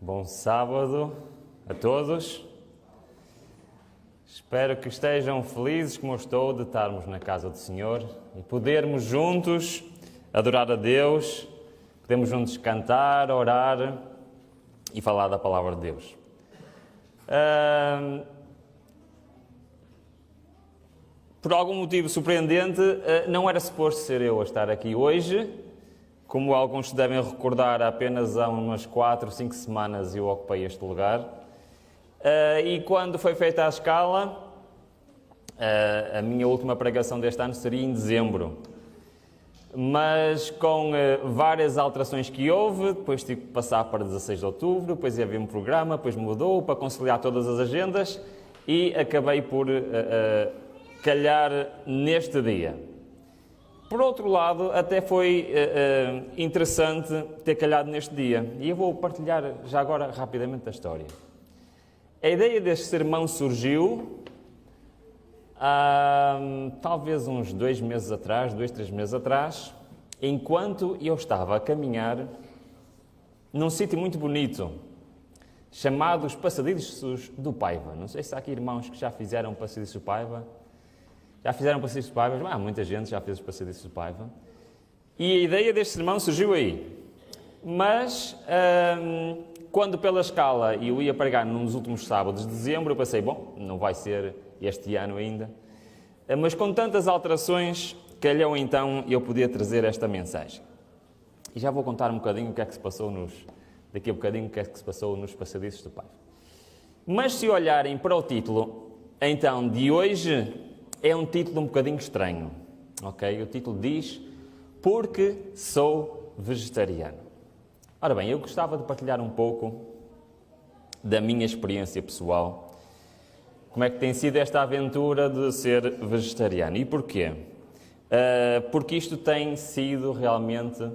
Bom sábado a todos. Espero que estejam felizes como eu estou de estarmos na casa do Senhor e podermos juntos adorar a Deus, podemos juntos cantar, orar e falar da palavra de Deus. Por algum motivo surpreendente, não era suposto ser eu a estar aqui hoje. Como alguns se devem recordar, apenas há umas 4 ou 5 semanas eu ocupei este lugar. E quando foi feita a escala, a minha última pregação deste ano seria em dezembro. Mas com várias alterações que houve, depois tive que passar para 16 de outubro, depois ia haver um programa, depois mudou para conciliar todas as agendas e acabei por calhar neste dia. Por outro lado, até foi interessante ter calhado neste dia. E eu vou partilhar já agora rapidamente a história. A ideia deste sermão surgiu talvez uns 2 meses atrás, 2, 3 meses atrás, enquanto eu estava a caminhar num sítio muito bonito, chamado os Passadiços do Paiva. Não sei se há aqui irmãos que já fizeram Passadiços do Paiva. Já fizeram Passadiços do Paiva? Muita gente já fez os Passadiços do Paiva. E a ideia deste sermão surgiu aí. Mas, quando pela escala eu ia pregar nos últimos sábados de dezembro, eu pensei, bom, não vai ser este ano ainda. Mas com tantas alterações, calhou então eu poder trazer esta mensagem. E já vou contar um bocadinho o que é que se passou daqui a bocadinho o que é que se passou nos Passadiços do Paiva. Mas se olharem para o título, então, de hoje, é um título um bocadinho estranho, ok? O título diz, Porque sou vegetariano. Ora bem, eu gostava de partilhar um pouco da minha experiência pessoal. Como é que tem sido esta aventura de ser vegetariano? E porquê? Porque isto tem sido realmente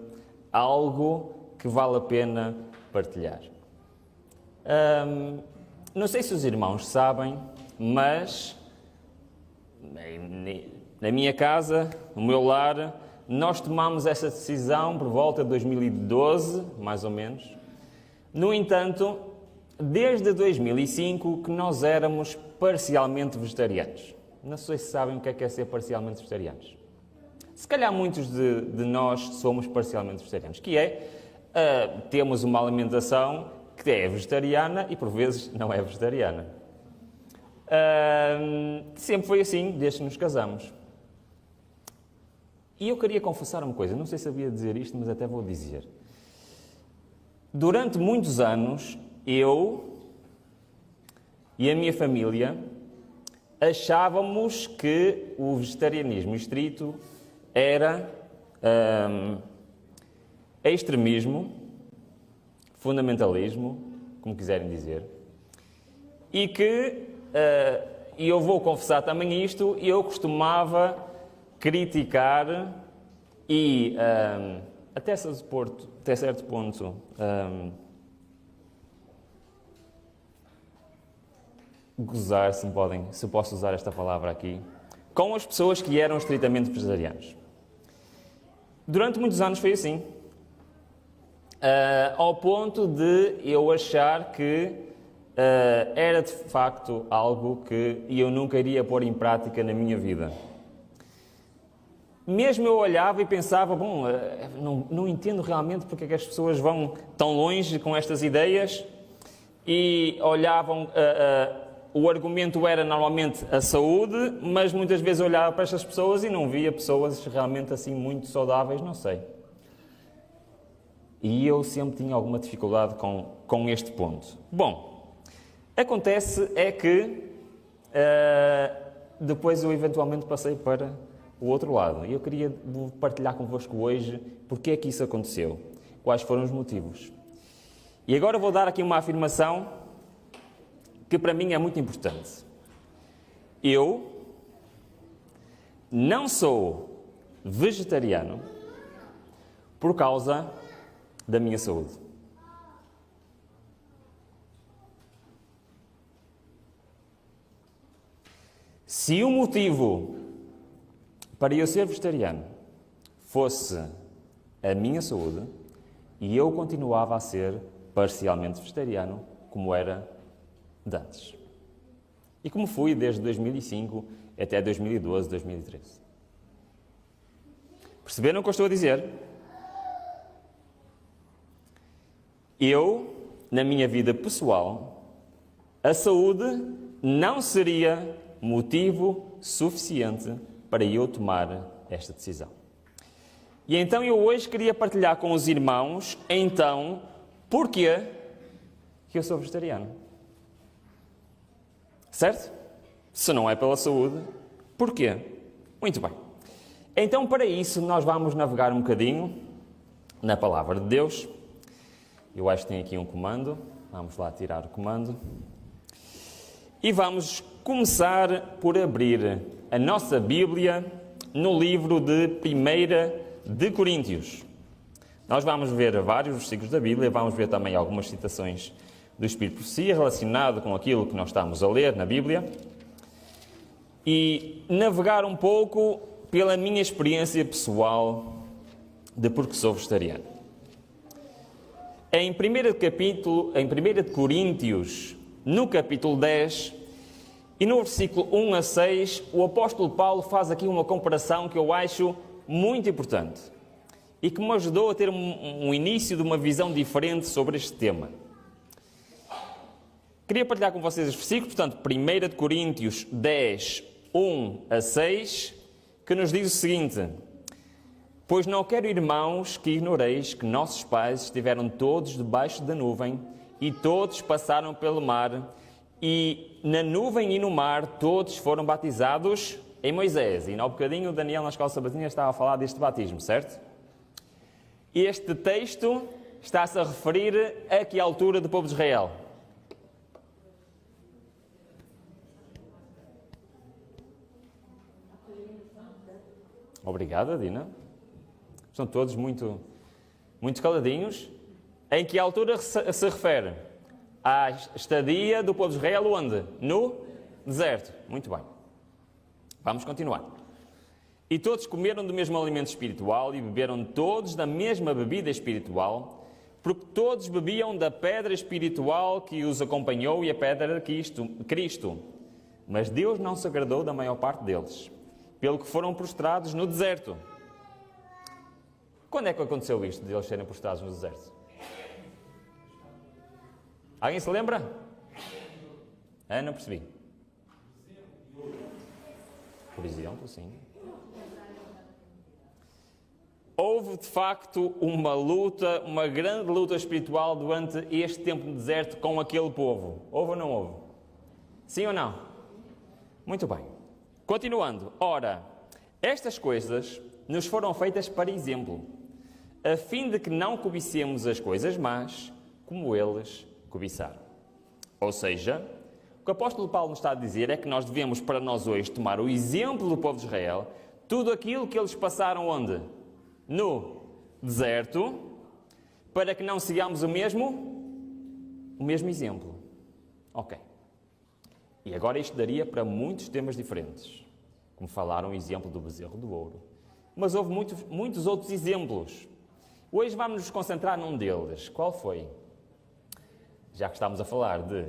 algo que vale a pena partilhar. Não sei se os irmãos sabem, mas na minha casa, no meu lar, nós tomamos essa decisão por volta de 2012, mais ou menos. No entanto, desde 2005 que nós éramos parcialmente vegetarianos. Não sei se sabem o que é ser parcialmente vegetarianos. Se calhar muitos de nós somos parcialmente vegetarianos, que é, temos uma alimentação que é vegetariana e por vezes não é vegetariana. Sempre foi assim, desde que nos casamos. E eu queria confessar uma coisa, não sei se havia de dizer isto, mas até vou dizer. Durante muitos anos, eu e a minha família achávamos que o vegetarianismo estrito era extremismo, fundamentalismo, como quiserem dizer, e que, e eu vou confessar também isto, eu costumava criticar e, até certo ponto, gozar, se eu posso usar esta palavra aqui, com as pessoas que eram estritamente vegetarianos. Durante muitos anos foi assim, ao ponto de eu achar que era de facto algo que eu nunca iria pôr em prática na minha vida. Mesmo eu olhava e pensava, bom, não entendo realmente porque é que as pessoas vão tão longe com estas ideias, e olhavam, o argumento era normalmente a saúde, mas muitas vezes eu olhava para estas pessoas e não via pessoas realmente assim muito saudáveis, não sei. E eu sempre tinha alguma dificuldade com este ponto. Bom, acontece é que depois eu eventualmente passei para o outro lado. E eu queria partilhar convosco hoje porque é que isso aconteceu, quais foram os motivos. E agora vou dar aqui uma afirmação que para mim é muito importante. Eu não sou vegetariano por causa da minha saúde. Se o motivo para eu ser vegetariano fosse a minha saúde, e eu continuava a ser parcialmente vegetariano, como era de antes. E como fui desde 2005 até 2012, 2013. Perceberam o que eu estou a dizer? Eu, na minha vida pessoal, a saúde não seria motivo suficiente para eu tomar esta decisão. E então eu hoje queria partilhar com os irmãos, então, porquê que eu sou vegetariano. Certo? Se não é pela saúde, porquê? Muito bem. Então, para isso, nós vamos navegar um bocadinho na Palavra de Deus. Eu acho que tem aqui um comando. Vamos lá tirar o comando. E vamos começar por abrir a nossa Bíblia no livro de 1 de Coríntios. Nós vamos ver vários versículos da Bíblia, vamos ver também algumas citações do Espírito de Profecia relacionado com aquilo que nós estamos a ler na Bíblia e navegar um pouco pela minha experiência pessoal de porque sou vegetariano. Em 1 de Coríntios, no capítulo 10 e no versículo 1 a 6, o apóstolo Paulo faz aqui uma comparação que eu acho muito importante e que me ajudou a ter um início de uma visão diferente sobre este tema. Queria partilhar com vocês os versículos, portanto, 1 de Coríntios 10, 1 a 6, que nos diz o seguinte: Pois não quero, irmãos, que ignoreis que nossos pais estiveram todos debaixo da nuvem e todos passaram pelo mar, e na nuvem e no mar todos foram batizados em Moisés. E há um bocadinho o Daniel na escola sabatina estava a falar deste batismo, certo? Este texto está-se a referir a que altura do povo de Israel? Obrigada, Dina. Estão todos muito caladinhos. Em que altura se refere? À estadia do povo de Israel onde? No deserto. Muito bem. Vamos continuar. E todos comeram do mesmo alimento espiritual e beberam todos da mesma bebida espiritual, porque todos bebiam da pedra espiritual que os acompanhou e a pedra era Cristo. Mas Deus não se agradou da maior parte deles, pelo que foram prostrados no deserto. Quando é que aconteceu isto, de eles serem prostrados no deserto? Alguém se lembra? Não percebi. Por exemplo, sim. Houve, de facto, uma grande luta espiritual durante este tempo no deserto com aquele povo. Houve ou não houve? Sim ou não? Muito bem. Continuando. Ora, estas coisas nos foram feitas para exemplo, a fim de que não cobicemos as coisas más, como eles cobiçaram. Ou seja, o que o apóstolo Paulo nos está a dizer é que nós devemos, para nós hoje, tomar o exemplo do povo de Israel, tudo aquilo que eles passaram onde? No deserto, para que não sigamos o mesmo exemplo. Ok. E agora isto daria para muitos temas diferentes, como falaram o exemplo do bezerro do ouro. Mas houve muitos outros exemplos. Hoje vamos nos concentrar num deles. Qual foi? Já que estamos a falar de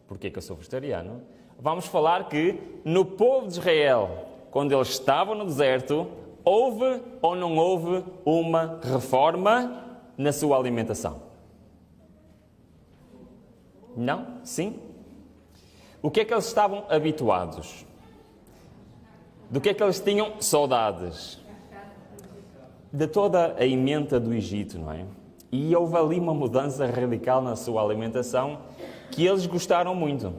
porque que eu sou vegetariano, vamos falar que no povo de Israel, quando eles estavam no deserto, houve ou não houve uma reforma na sua alimentação? Não? Sim? O que é que eles estavam habituados? Do que é que eles tinham saudades? De toda a ementa do Egito, não é? E houve ali uma mudança radical na sua alimentação que eles gostaram muito.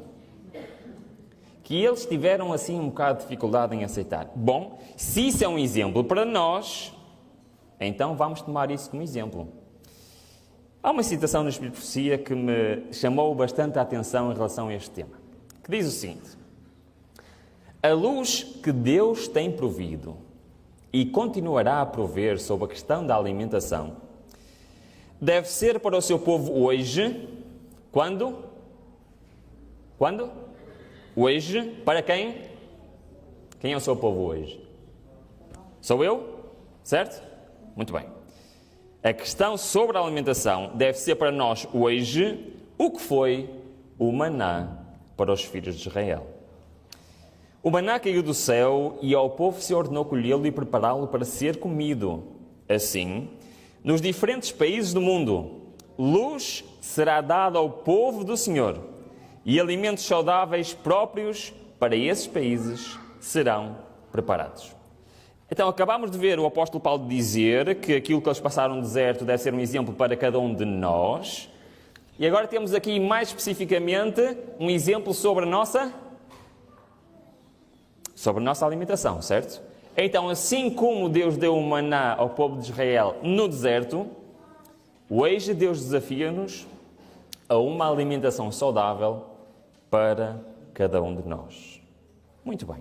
Que eles tiveram assim um bocado de dificuldade em aceitar. Bom, se isso é um exemplo para nós, então vamos tomar isso como exemplo. Há uma citação no Espírito de Profecia que me chamou bastante a atenção em relação a este tema, que diz o seguinte: a luz que Deus tem provido e continuará a prover sobre a questão da alimentação deve ser para o seu povo hoje. Quando? Quando? Hoje. Para quem? Quem é o seu povo hoje? Sou eu? Certo? Muito bem. A questão sobre a alimentação deve ser para nós hoje o que foi o maná para os filhos de Israel. O maná caiu do céu e ao povo se ordenou colhê-lo e prepará-lo para ser comido. Assim, nos diferentes países do mundo, luz será dada ao povo do Senhor e alimentos saudáveis próprios para esses países serão preparados. Então, acabamos de ver o apóstolo Paulo dizer que aquilo que eles passaram no deserto deve ser um exemplo para cada um de nós. E agora temos aqui, mais especificamente, um exemplo sobre a nossa alimentação, certo? Então, assim como Deus deu o maná ao povo de Israel no deserto, hoje Deus desafia-nos a uma alimentação saudável para cada um de nós. Muito bem.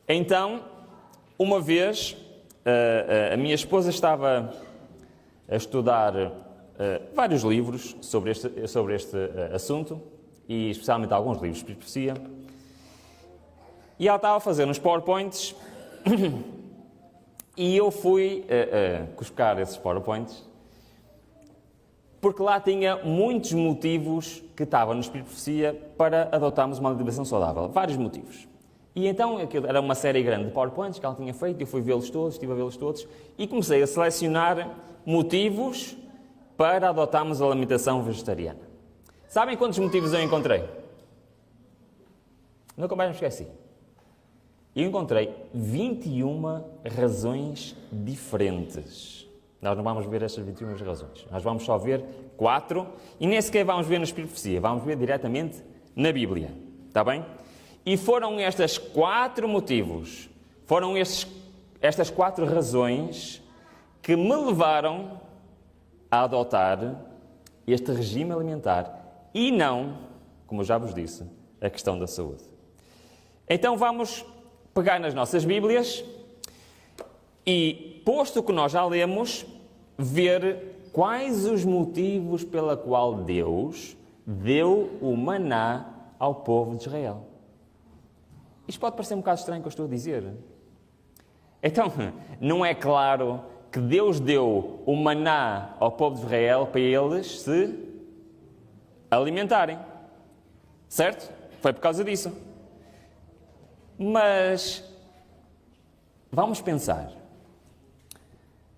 Então, uma vez, a minha esposa estava a estudar vários livros sobre este assunto, e especialmente alguns livros de profecia, e ela estava a fazer uns PowerPoints, e eu fui buscar esses PowerPoints, porque lá tinha muitos motivos que estavam no Espírito de Profecia para adotarmos uma alimentação saudável. Vários motivos. E então, era uma série grande de PowerPoints que ela tinha feito, eu fui vê-los todos, estive a vê-los todos, e comecei a selecionar motivos para adotarmos a alimentação vegetariana. Sabem quantos motivos eu encontrei? Nunca mais me esqueci. Eu encontrei 21 razões diferentes. Nós não vamos ver estas 21 razões. Nós vamos só ver 4, e nem sequer vamos ver no Espírito de Profecia, vamos ver diretamente na Bíblia. Está bem? E foram estes 4 motivos, estas 4 razões que me levaram a adotar este regime alimentar e não, como eu já vos disse, a questão da saúde. Então vamos pegar nas nossas Bíblias e, posto que nós já lemos, ver quais os motivos pela qual Deus deu o maná ao povo de Israel. Isto pode parecer um bocado estranho o que eu estou a dizer. Então, não é claro que Deus deu o maná ao povo de Israel para eles se alimentarem. Certo? Foi por causa disso. Mas, vamos pensar.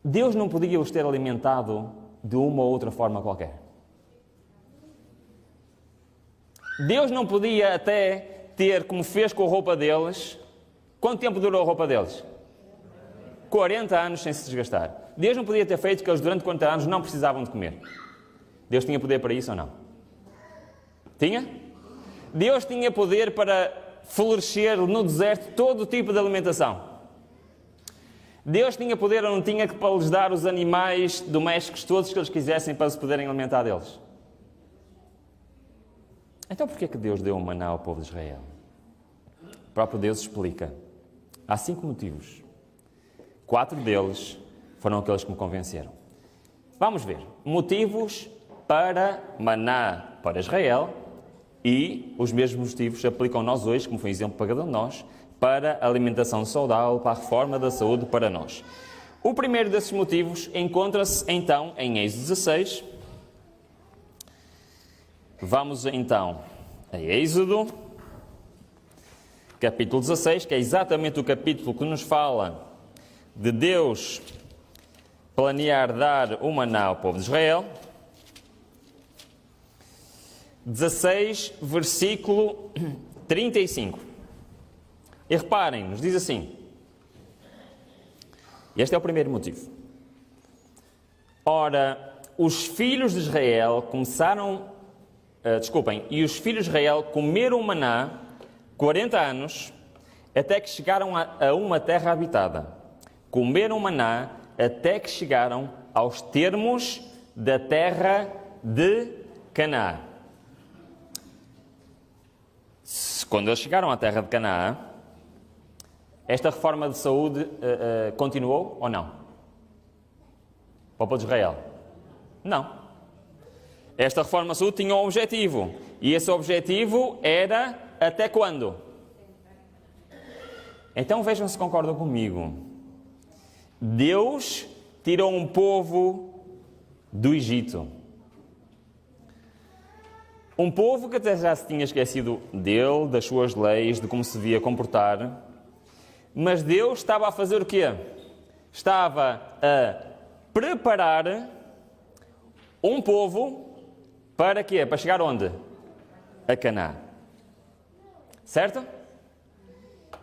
Deus não podia os ter alimentado de uma ou outra forma qualquer. Deus não podia até ter, como fez com a roupa deles. Quanto tempo durou a roupa deles? 40 anos sem se desgastar. Deus não podia ter feito que eles durante 40 anos não precisavam de comer. Deus tinha poder para isso ou não? Tinha? Deus tinha poder para florescer no deserto todo tipo de alimentação. Deus tinha poder ou não tinha que para lhes dar os animais domésticos todos que eles quisessem para se poderem alimentar deles? Então porquê que Deus deu um maná ao povo de Israel? O próprio Deus explica. Há 5 motivos. 4 deles foram aqueles que me convenceram. Vamos ver. Motivos para maná para Israel, e os mesmos motivos se aplicam a nós hoje, como foi um exemplo para cada um de nós, para a alimentação saudável, para a reforma da saúde para nós. O primeiro desses motivos encontra-se então em Êxodo 16. Vamos então a Êxodo, capítulo 16, que é exatamente o capítulo que nos fala de Deus planear dar o maná ao povo de Israel. 16, versículo 35. E reparem, nos diz assim. Este é o primeiro motivo. Ora, os filhos de Israel e os filhos de Israel comeram o maná 40 anos, até que chegaram a uma terra habitada. Comeram o maná até que chegaram aos termos da terra de Canaã. Quando eles chegaram à terra de Canaã, esta reforma de saúde continuou ou não? Para o povo de Israel? Não. Esta reforma de saúde tinha um objetivo. E esse objetivo era até quando? Então vejam se concordam comigo. Deus tirou um povo do Egito. Um povo que até já se tinha esquecido dele, das suas leis, de como se devia comportar. Mas Deus estava a fazer o quê? Estava a preparar um povo para quê? Para chegar onde? A Canaã. Certo?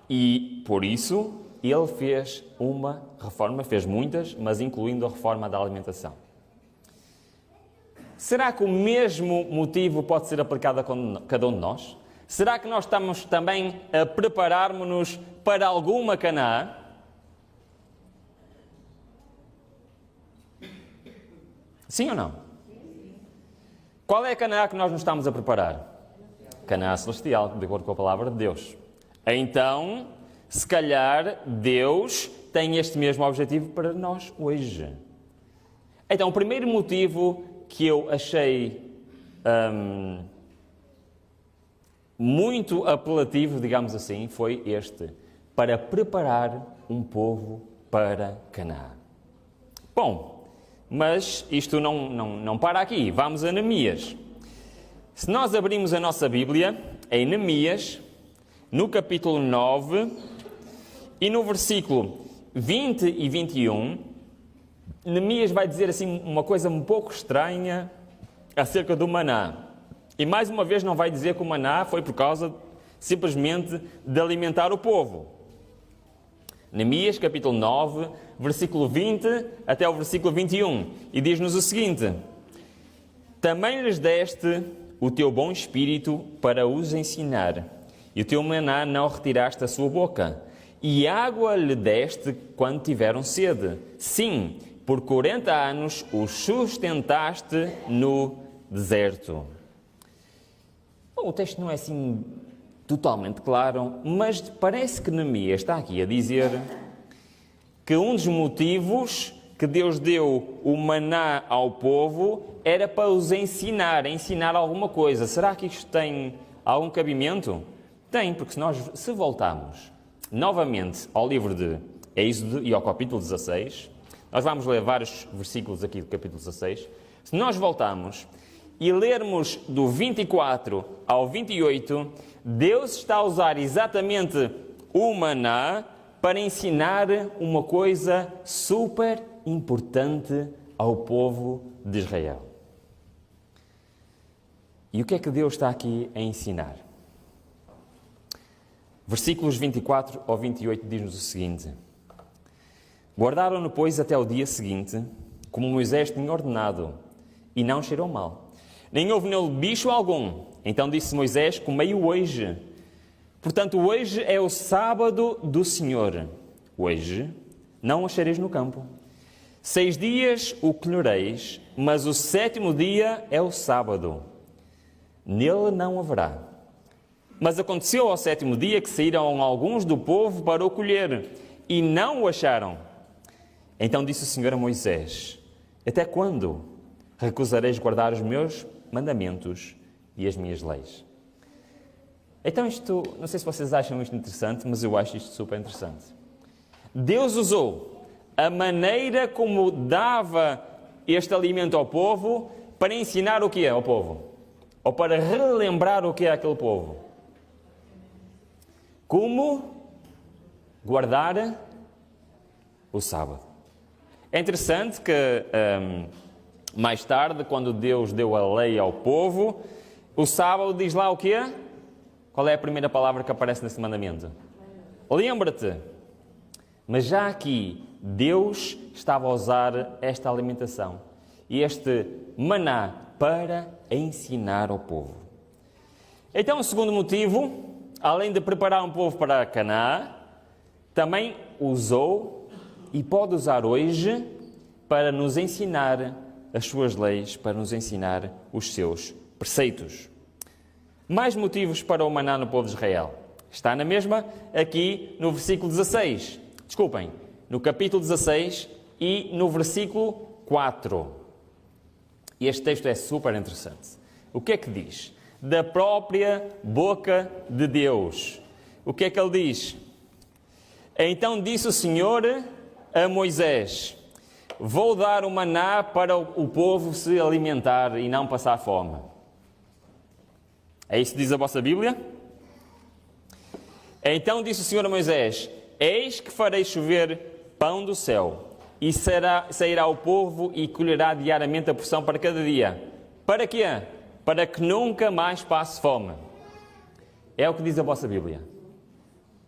E por isso ele fez uma reforma, fez muitas, mas incluindo a reforma da alimentação. Será que o mesmo motivo pode ser aplicado a cada um de nós? Será que nós estamos também a preparar-nos para alguma Canaã? Sim ou não? Qual é a Canaã que nós nos estamos a preparar? Canaã celestial, de acordo com a palavra de Deus. Então, se calhar, Deus tem este mesmo objetivo para nós hoje. Então, o primeiro motivo que eu achei muito apelativo, digamos assim, foi este: para preparar um povo para Canaã. Bom, mas isto não para aqui. Vamos a Neemias. Se nós abrimos a nossa Bíblia, em Neemias, no capítulo 9, e no versículo 20 e 21, Neemias vai dizer assim uma coisa um pouco estranha acerca do maná. E mais uma vez não vai dizer que o maná foi por causa simplesmente de alimentar o povo. Neemias, capítulo 9, versículo 20 até o versículo 21. E diz-nos o seguinte: também lhes deste o teu bom espírito para os ensinar, e o teu maná não retiraste da sua boca, e água lhe deste quando tiveram sede. Sim, por 40 anos os sustentaste no deserto. Bom, o texto não é assim totalmente claro, mas parece que Neemias está aqui a dizer que um dos motivos que Deus deu o maná ao povo era para os ensinar alguma coisa. Será que isto tem algum cabimento? Tem, porque se voltarmos novamente ao livro de Êxodo e ao capítulo 16, nós vamos ler vários versículos aqui do capítulo 16, se nós voltarmos e lermos do 24 ao 28, Deus está a usar exatamente o maná para ensinar uma coisa super importante ao povo de Israel. E o que é que Deus está aqui a ensinar? Versículos 24 ao 28 diz-nos o seguinte: guardaram-no, pois, até o dia seguinte, como Moisés tinha ordenado, e não cheirou mal. Nem houve nele bicho algum. Então disse Moisés: comei-o hoje. Portanto, hoje é o sábado do Senhor. Hoje não o achareis no campo. 6 dias o colhereis, mas o 7º dia é o sábado. Nele não haverá. Mas aconteceu ao 7º dia que saíram alguns do povo para o colher, e não o acharam. Então disse o Senhor a Moisés: até quando recusareis guardar os meus mandamentos e as minhas leis? Então isto, não sei se vocês acham isto interessante, mas eu acho isto super interessante. Deus usou a maneira como dava este alimento ao povo para ensinar o que é ao povo, ou para relembrar o que é aquele povo. Como guardar o sábado. É interessante que mais tarde, quando Deus deu a lei ao povo, o sábado diz lá o quê? Qual é a primeira palavra que aparece nesse mandamento? Lembra-te. Mas já aqui, Deus estava a usar esta alimentação, este maná, para ensinar ao povo. Então, o segundo motivo, além de preparar um povo para Canaã, também usou e pode usar hoje para nos ensinar as suas leis, para nos ensinar os seus preceitos. Mais motivos para o maná no povo de Israel. Está na mesma aqui no versículo 16. Desculpem, no capítulo 16 e no versículo 4. Este texto é super interessante. O que é que diz? Da própria boca de Deus. O que é que ele diz? Então disse o Senhor a Moisés: vou dar o maná para o povo se alimentar e não passar fome. É isso que diz a vossa Bíblia? Então disse o Senhor a Moisés: eis que farei chover pão do céu, e sairá o povo e colherá diariamente a porção para cada dia. Para quê? Para que nunca mais passe fome. É o que diz a vossa Bíblia.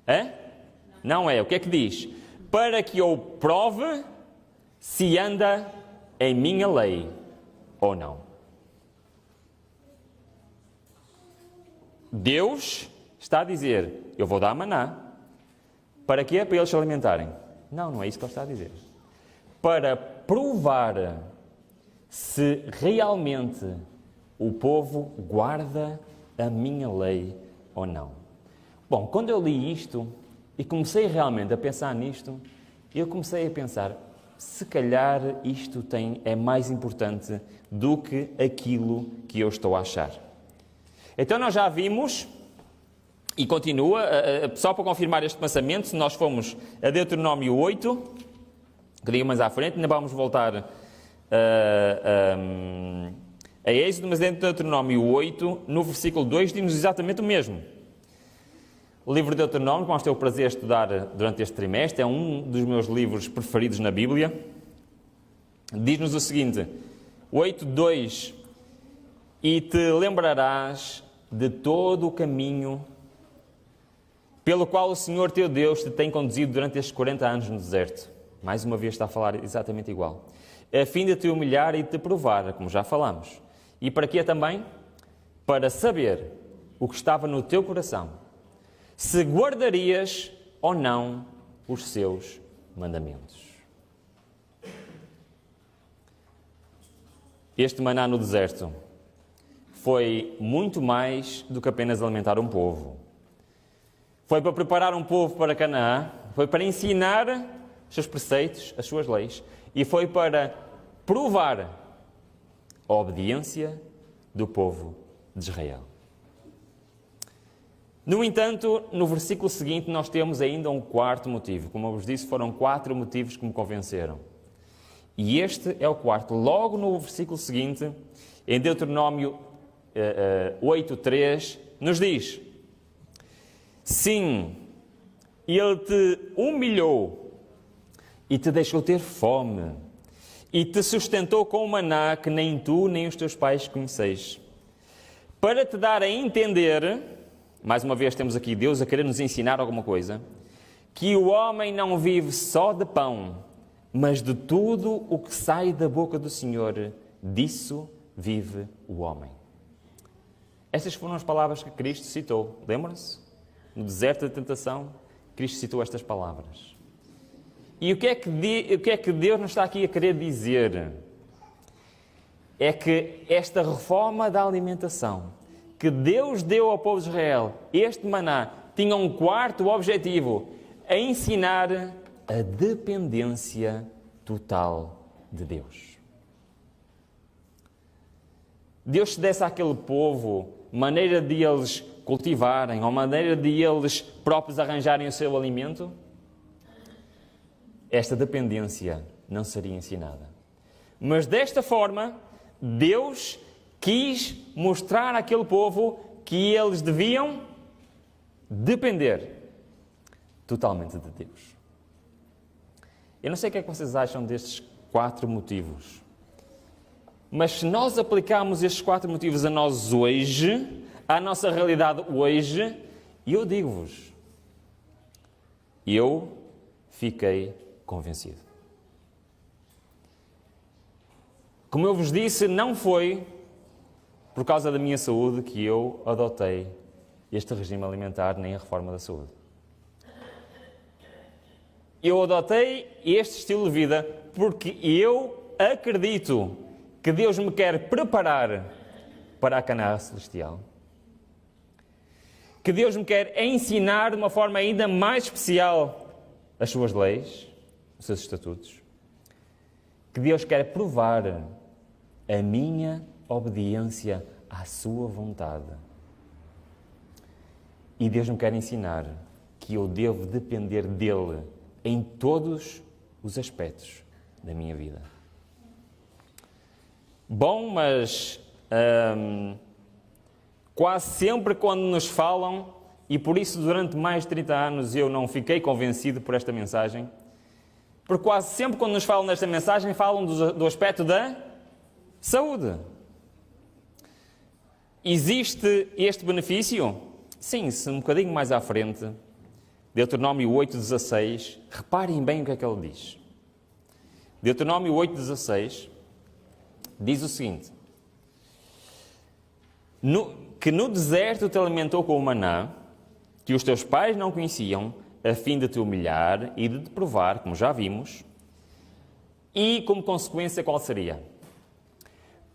É? Não é. O que é que diz? Para que eu prove se anda em minha lei ou não. Deus está a dizer: eu vou dar maná. Para quê? Para eles se alimentarem. Não, não é isso que ele está a dizer. Para provar se realmente o povo guarda a minha lei ou não. Bom, quando eu li isto e comecei realmente a pensar nisto, eu comecei a pensar, se calhar isto é mais importante do que aquilo que eu estou a achar. Então nós já vimos, e continua, só para confirmar este pensamento, se nós formos a Deuteronômio 8, que digo mais à frente, ainda vamos voltar a Êxodo, mas dentro de Deuteronômio 8, no versículo 2, diz-nos exatamente o mesmo. O livro de Deuteronômio, que vamos ter o prazer de estudar durante este trimestre, é um dos meus livros preferidos na Bíblia. Diz-nos o seguinte, 8:2: e te lembrarás de todo o caminho pelo qual o Senhor teu Deus te tem conduzido durante estes 40 anos no deserto. Mais uma vez está a falar exatamente igual. A fim de te humilhar e de te provar, como já falamos. E para quê também? Para saber o que estava no teu coração, se guardarias ou não os seus mandamentos. Este maná no deserto foi muito mais do que apenas alimentar um povo. Foi para preparar um povo para Canaã, foi para ensinar os seus preceitos, as suas leis, e foi para provar a obediência do povo de Israel. No entanto, no versículo seguinte nós temos ainda um quarto motivo. Como eu vos disse, foram 4 motivos que me convenceram. E este é o quarto. Logo no versículo seguinte, em Deuteronômio 8:3, nos diz: sim, ele te humilhou e te deixou ter fome e te sustentou com o maná que nem tu nem os teus pais conheceis, para te dar a entender, mais uma vez temos aqui Deus a querer nos ensinar alguma coisa, que o homem não vive só de pão, mas de tudo o que sai da boca do Senhor, disso vive o homem. Estas foram as palavras que Cristo citou. Lembram-se? No deserto da tentação, Cristo citou estas palavras. E o que é que Deus nos está aqui a querer dizer? É que esta reforma da alimentação que Deus deu ao povo de Israel, este maná, tinha um quarto objetivo: a ensinar a dependência total de Deus. Deus se desse àquele povo maneira de eles cultivarem, ou maneira de eles próprios arranjarem o seu alimento, esta dependência não seria ensinada. Mas desta forma, Deus quis mostrar àquele povo que eles deviam depender totalmente de Deus. Eu não sei o que é que vocês acham destes 4 motivos, mas se nós aplicarmos estes 4 motivos a nós hoje, à nossa realidade hoje, eu digo-vos, eu fiquei convencido. Como eu vos disse, não foi por causa da minha saúde que eu adotei este regime alimentar nem a reforma da saúde. Eu adotei este estilo de vida porque eu acredito que Deus me quer preparar para a Canaã celestial. Que Deus me quer ensinar de uma forma ainda mais especial as suas leis, os seus estatutos. Que Deus quer provar a minha obediência à sua vontade. E Deus me quer ensinar que eu devo depender dele em todos os aspectos da minha vida. Bom, mas quase sempre quando nos falam, e por isso durante mais de 30 anos eu não fiquei convencido por esta mensagem, porque quase sempre quando nos falam desta mensagem falam do aspecto da saúde. Existe este benefício? Sim, se um bocadinho mais à frente, Deuteronômio 8,16, reparem bem o que é que ele diz. Deuteronômio 8,16 diz o seguinte: que no deserto te alimentou com o maná, que os teus pais não conheciam, a fim de te humilhar e de te provar, como já vimos, e como consequência qual seria?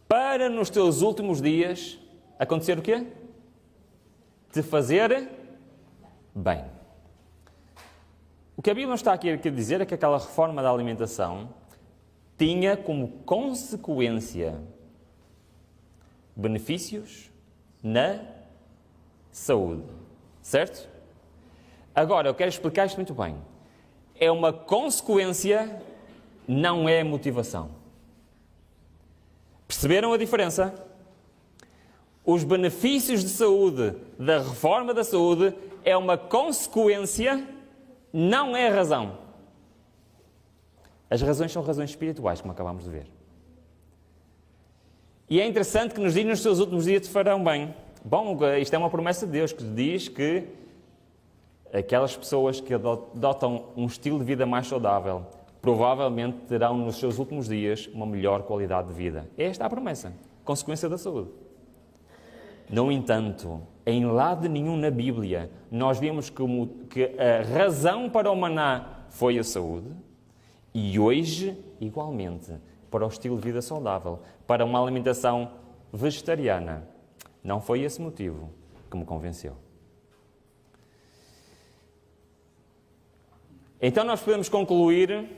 Para nos teus últimos dias acontecer o quê? Te fazer bem. O que a Bíblia está aqui a dizer é que aquela reforma da alimentação tinha como consequência benefícios na saúde. Certo? Agora, eu quero explicar isto muito bem. É uma consequência, não é motivação. Perceberam a diferença? Os benefícios de saúde, da reforma da saúde, é uma consequência, não é razão. As razões são razões espirituais, como acabamos de ver. E é interessante que nos diz: nos seus últimos dias te farão bem. Bom, isto é uma promessa de Deus, que diz que aquelas pessoas que adotam um estilo de vida mais saudável provavelmente terão nos seus últimos dias uma melhor qualidade de vida. Esta é a promessa, consequência da saúde. No entanto, em lado nenhum na Bíblia nós vemos que a razão para o maná foi a saúde, e hoje, igualmente, para o estilo de vida saudável, para uma alimentação vegetariana. Não foi esse motivo que me convenceu. Então nós podemos concluir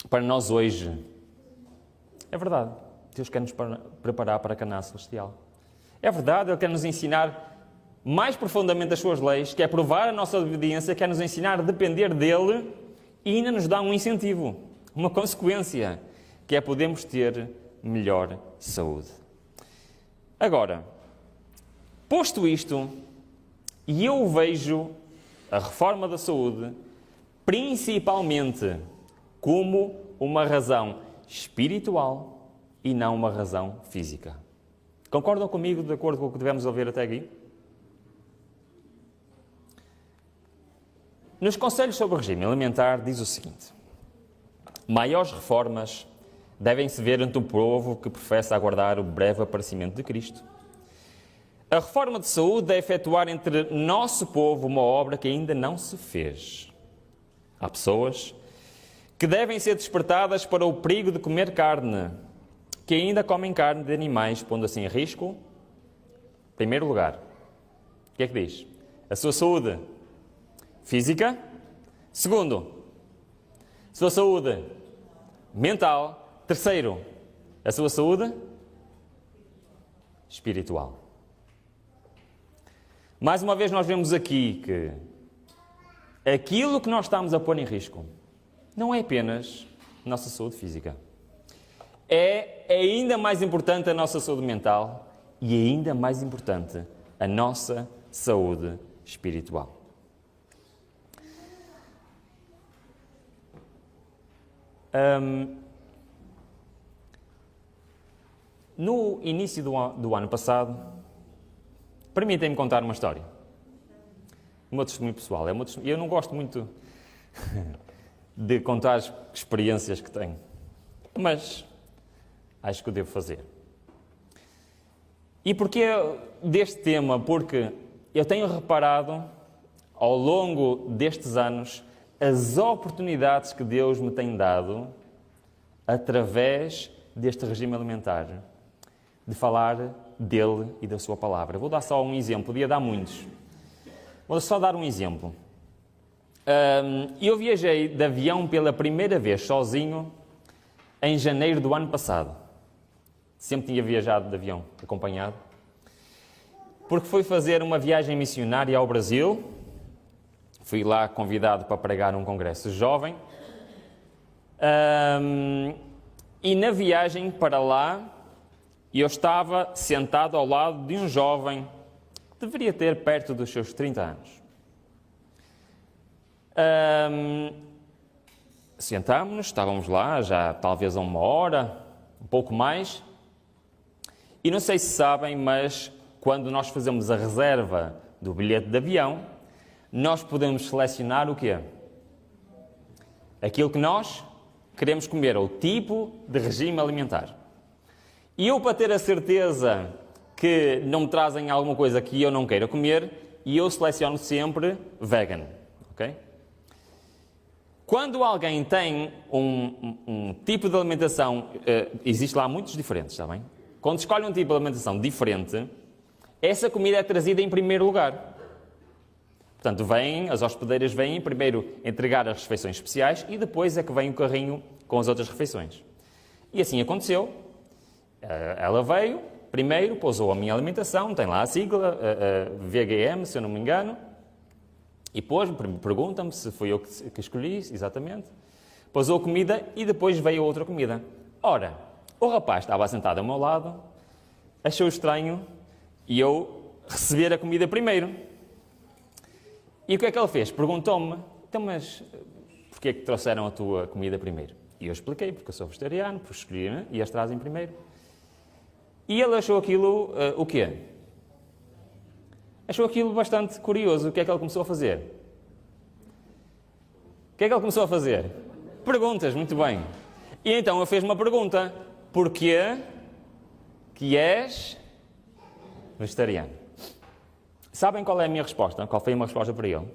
para nós hoje. É verdade, Deus quer nos preparar para a Canaã celestial. É verdade, Ele quer nos ensinar mais profundamente as suas leis, quer provar a nossa obediência, quer nos ensinar a depender dEle e ainda nos dá um incentivo, uma consequência, que é podermos ter melhor saúde. Agora, posto isto, e eu vejo a reforma da saúde principalmente como uma razão espiritual e não uma razão física. Concordam comigo de acordo com o que devemos ouvir até aqui? Nos conselhos sobre o regime alimentar diz o seguinte: maiores reformas devem-se ver entre o povo que professa aguardar o breve aparecimento de Cristo. A reforma de saúde deve efetuar entre nosso povo uma obra que ainda não se fez. Há pessoas que devem ser despertadas para o perigo de comer carne, que ainda comem carne de animais, pondo assim em risco, em primeiro lugar, o que é que diz? A sua saúde física. Segundo, a sua saúde mental. Terceiro, a sua saúde espiritual. Mais uma vez nós vemos aqui que aquilo que nós estamos a pôr em risco não é apenas a nossa saúde física. É ainda mais importante a nossa saúde mental e ainda mais importante a nossa saúde espiritual. No início do ano passado, permitem-me contar uma história. O meu testemunho pessoal. Eu não gosto muito de contar as experiências que tenho, mas acho que o devo fazer. E porquê deste tema? Porque eu tenho reparado, ao longo destes anos, as oportunidades que Deus me tem dado, através deste regime alimentar, de falar dele e da sua palavra. Vou dar só um exemplo, podia dar muitos. Vou só dar um exemplo. Eu viajei de avião pela primeira vez sozinho em janeiro do ano passado. Sempre tinha viajado de avião acompanhado, porque fui fazer uma viagem missionária ao Brasil. Fui lá convidado para pregar num congresso jovem E na viagem para lá, eu estava sentado ao lado de um jovem que deveria ter perto dos seus 30 anos. Sentámos-nos, estávamos lá já talvez há 1 hora, um pouco mais. E não sei se sabem, mas quando nós fazemos a reserva do bilhete de avião, nós podemos selecionar o quê? Aquilo que nós queremos comer, o tipo de regime alimentar. E eu, para ter a certeza que não me trazem alguma coisa que eu não queira comer, eu seleciono sempre vegan, ok? Quando alguém tem um tipo de alimentação, existe lá muitos diferentes, está bem? Quando escolhe um tipo de alimentação diferente, essa comida é trazida em primeiro lugar. Portanto, as hospedeiras vêm primeiro entregar as refeições especiais e depois é que vem o carrinho com as outras refeições. E assim aconteceu. Ela veio, primeiro pousou a minha alimentação, tem lá a sigla, VGM, se eu não me engano, e depois pergunta-me se foi eu que escolhi, exatamente. Pousou a comida e depois veio outra comida. Ora, o rapaz estava sentado ao meu lado, achou estranho e eu receber a comida primeiro. E o que é que ele fez? Perguntou-me, então mas porquê é que trouxeram a tua comida primeiro? E eu expliquei, porque eu sou vegetariano, porque escolhi, né? E as trazem primeiro. E ele achou aquilo, o quê? Achou aquilo bastante curioso. O que é que ele começou a fazer? O que é que ele começou a fazer? Perguntas, muito bem. E então ele fez uma pergunta. Porquê que és vegetariano? Sabem qual é a minha resposta? Qual foi a minha resposta para ele?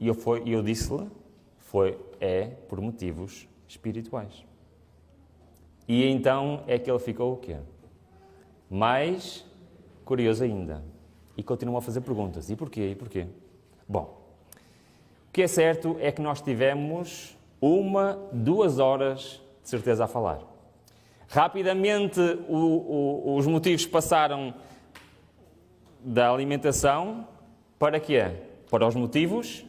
E eu disse-lhe, é por motivos espirituais. E então é que ele ficou o quê? Mais curioso ainda. E continuou a fazer perguntas. E porquê? E porquê? Bom, o que é certo é que nós tivemos 2 horas de certeza a falar. Rapidamente os motivos passaram da alimentação para quê? Para os motivos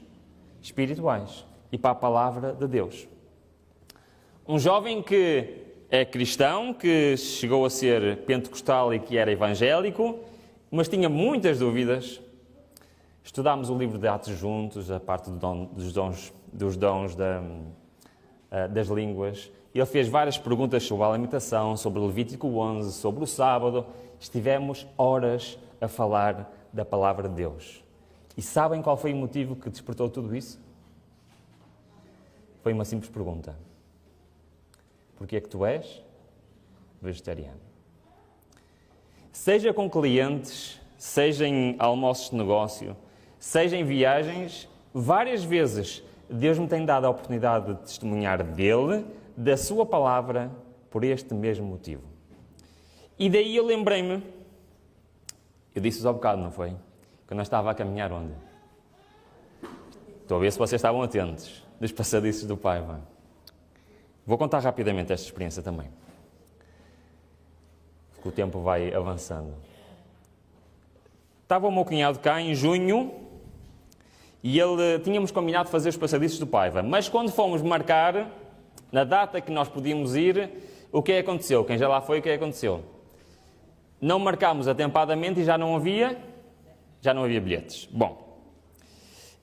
espirituais e para a palavra de Deus. Um jovem que é cristão, que chegou a ser pentecostal e que era evangélico, mas tinha muitas dúvidas. Estudámos o livro de Atos juntos, a parte dos dons das línguas. Ele fez várias perguntas sobre a alimentação, sobre o Levítico 11, sobre o sábado. Estivemos horas a falar da palavra de Deus. E sabem qual foi o motivo que despertou tudo isso? Foi uma simples pergunta. Porquê é que tu és vegetariano? Seja com clientes, seja em almoços de negócio, seja em viagens, várias vezes Deus me tem dado a oportunidade de testemunhar dele, da sua palavra, por este mesmo motivo. E daí eu lembrei-me, eu disse-vos há bocado, não foi? Quando eu estava a caminhar onde? Estou a ver se vocês estavam atentos, dos passadiços do Paiva. Vou contar rapidamente esta experiência também, porque o tempo vai avançando. Estava o meu cunhado cá em junho e tínhamos combinado fazer os passadiços do Paiva, mas quando fomos marcar, na data que nós podíamos ir, o que aconteceu? Quem já lá foi, o que aconteceu? Não marcámos atempadamente e já não havia bilhetes. Bom,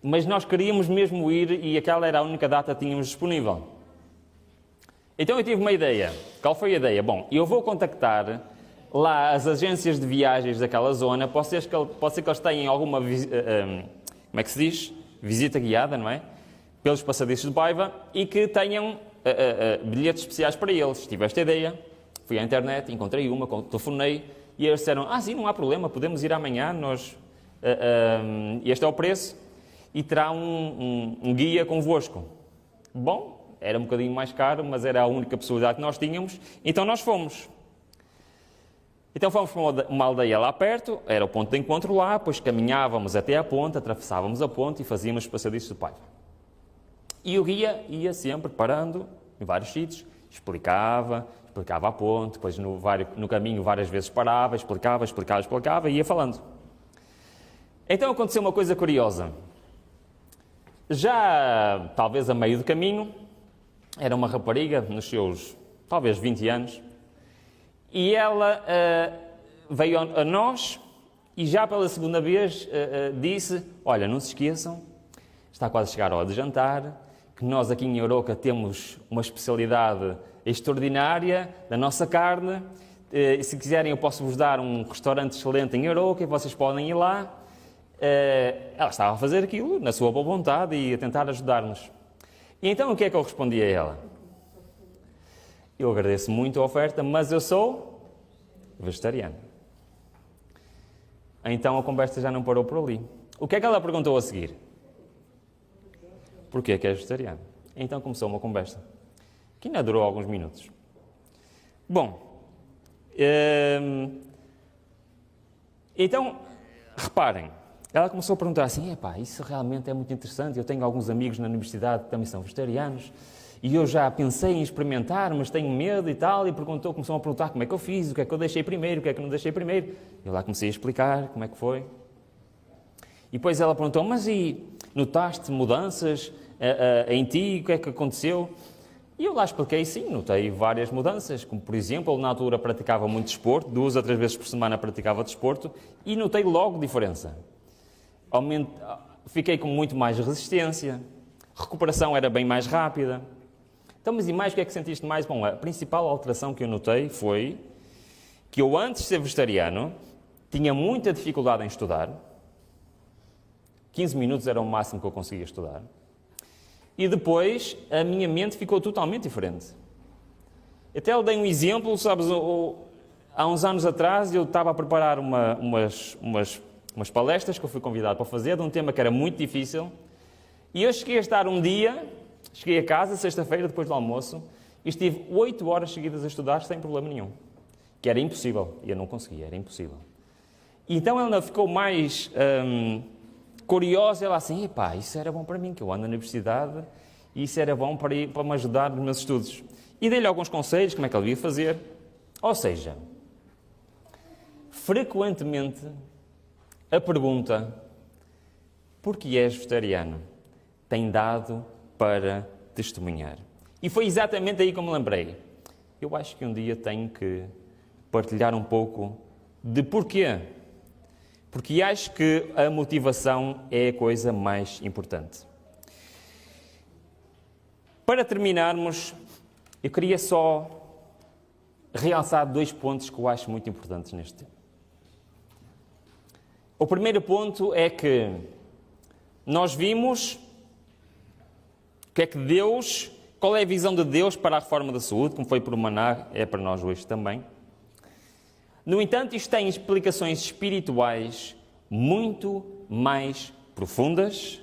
mas nós queríamos mesmo ir e aquela era a única data que tínhamos disponível. Então eu tive uma ideia. Qual foi a ideia? Bom, eu vou contactar lá as agências de viagens daquela zona, pode ser que eles tenham alguma, como é que se diz? Visita guiada, não é? Pelos passadiços de Paiva e que tenham bilhetes especiais para eles. Tive esta ideia, fui à internet, encontrei uma, telefonei e eles disseram, sim, não há problema, podemos ir amanhã, este é o preço e terá um guia convosco. Bom, era um bocadinho mais caro, mas era a única possibilidade que nós tínhamos, então nós fomos. Então fomos para uma aldeia lá perto, era o ponto de encontro lá, depois caminhávamos até à ponte, atravessávamos a ponte e fazíamos os passadiços do Paiva. E o guia ia sempre parando em vários sítios, explicava a ponte, depois no caminho várias vezes parava, explicava e ia falando. Então aconteceu uma coisa curiosa. Já, talvez a meio do caminho, era uma rapariga, nos seus, talvez, 20 anos, e ela veio a nós e já pela segunda vez disse: olha, não se esqueçam, está quase a chegar a hora de jantar, que nós aqui em Arouca temos uma especialidade extraordinária da nossa carne. Se quiserem, eu posso-vos dar um restaurante excelente em Arouca e vocês podem ir lá. Ela estava a fazer aquilo na sua boa vontade e a tentar ajudar-nos. E então o que é que eu respondi a ela? Eu agradeço muito a oferta, mas eu sou vegetariano. Então a conversa já não parou por ali. O que é que ela perguntou a seguir? Porquê que é vegetariano? Então começou uma conversa, que ainda durou alguns minutos. Bom, então, reparem, ela começou a perguntar assim: epá, isso realmente é muito interessante, eu tenho alguns amigos na universidade que também são vegetarianos, e eu já pensei em experimentar, mas tenho medo e tal, e começou a perguntar como é que eu fiz, o que é que eu deixei primeiro, o que é que eu não deixei primeiro. Eu lá comecei a explicar como é que foi. E depois ela perguntou: mas e notaste mudanças em ti, o que é que aconteceu? E eu lá expliquei: sim, notei várias mudanças, como por exemplo, na altura praticava muito desporto, 2 a 3 vezes por semana praticava desporto, e notei logo diferença. Fiquei com muito mais resistência, recuperação era bem mais rápida. Então, mas e mais, o que é que sentiste mais? Bom, a principal alteração que eu notei foi que eu, antes de ser vegetariano, tinha muita dificuldade em estudar. 15 minutos era o máximo que eu conseguia estudar. E depois, a minha mente ficou totalmente diferente. Até eu dei um exemplo, sabes, há uns anos atrás eu estava a preparar umas palestras que eu fui convidado para fazer, de um tema que era muito difícil, e eu cheguei a estar cheguei a casa, sexta-feira, depois do almoço, e estive 8 horas seguidas a estudar sem problema nenhum. Que era impossível, e eu não conseguia, era impossível. E então ela ficou mais curiosa, ela assim: epá, isso era bom para mim, que eu ando na universidade, e isso era bom para me ajudar nos meus estudos. E dei-lhe alguns conselhos, como é que ela devia fazer. Ou seja, frequentemente a pergunta: porquê és vegetariano? Tem dado para testemunhar. E foi exatamente aí que eu me lembrei. Eu acho que um dia tenho que partilhar um pouco de porquê. Porque acho que a motivação é a coisa mais importante. Para terminarmos, eu queria só realçar 2 pontos que eu acho muito importantes neste tema. O primeiro ponto é que nós vimos qual é a visão de Deus para a reforma da saúde, como foi por Maná, é para nós hoje também. No entanto, isto tem explicações espirituais muito mais profundas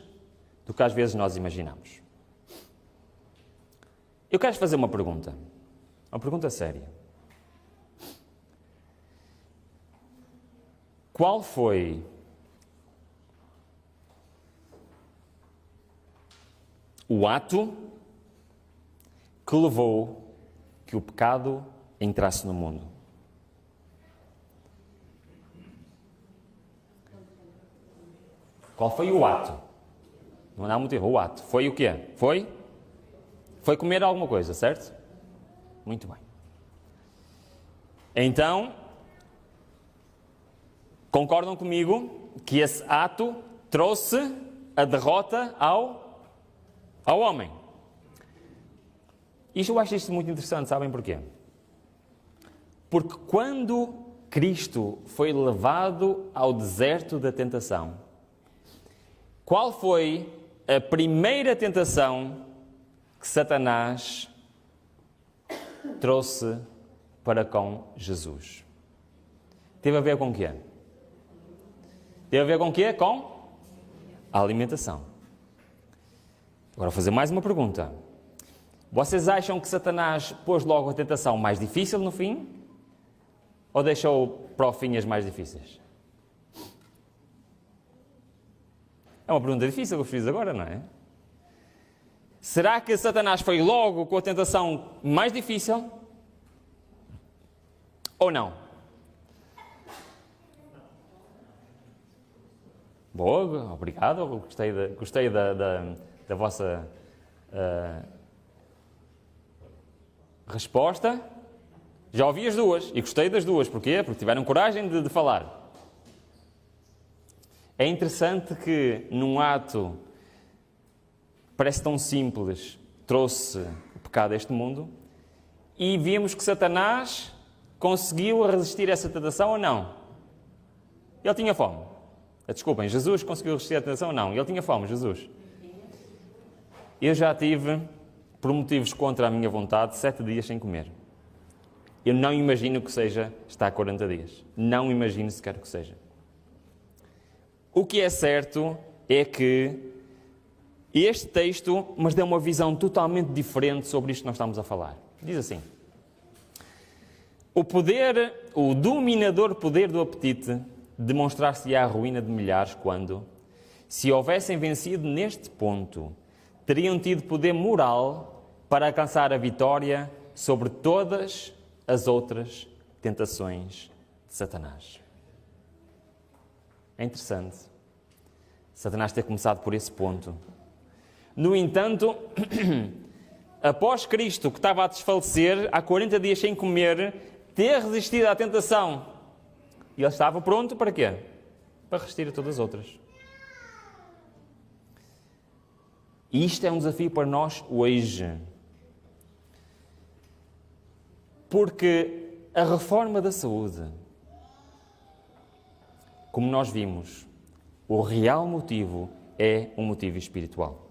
do que às vezes nós imaginamos. Eu quero fazer uma pergunta séria. Qual foi o ato que levou que o pecado entrasse no mundo? Qual foi o ato? Não há motivo, o ato. Foi o quê? Foi comer alguma coisa, certo? Muito bem. Então, concordam comigo que esse ato trouxe a derrota ao homem. Eu acho isto muito interessante, sabem porquê? Porque quando Cristo foi levado ao deserto da tentação, qual foi a primeira tentação que Satanás trouxe para com Jesus? Teve a ver com o quê? Teve a ver com o quê? Com a alimentação. Agora vou fazer mais uma pergunta. Vocês acham que Satanás pôs logo a tentação mais difícil no fim? Ou deixou para o fim as mais difíceis? É uma pergunta difícil que eu fiz agora, não é? Será que Satanás foi logo com a tentação mais difícil? Ou não? Boa, obrigado. Gostei da vossa resposta. Já ouvi as duas e gostei das duas. Porquê? Porque tiveram coragem de falar. É interessante que num ato parece tão simples, trouxe o pecado a este mundo, e vimos que Satanás conseguiu resistir a essa tentação ou não? Ele tinha fome. Desculpem, Jesus conseguiu resistir à tentação ou não? Ele tinha fome, Jesus. Eu já tive, por motivos contra a minha vontade, 7 dias sem comer. Eu não imagino que seja estar 40 dias. Não imagino sequer que seja. O que é certo é que este texto nos dá uma visão totalmente diferente sobre isto que nós estamos a falar. Diz assim: o dominador poder do apetite demonstrar-se-á a ruína de milhares quando, se houvessem vencido neste ponto, teriam tido poder moral para alcançar a vitória sobre todas as outras tentações de Satanás. É interessante Satanás ter começado por esse ponto. No entanto, após Cristo, que estava a desfalecer, há 40 dias sem comer, ter resistido à tentação, e ele estava pronto para quê? Para resistir a todas as outras. E isto é um desafio para nós hoje. Porque a reforma da saúde, como nós vimos, o real motivo é um motivo espiritual.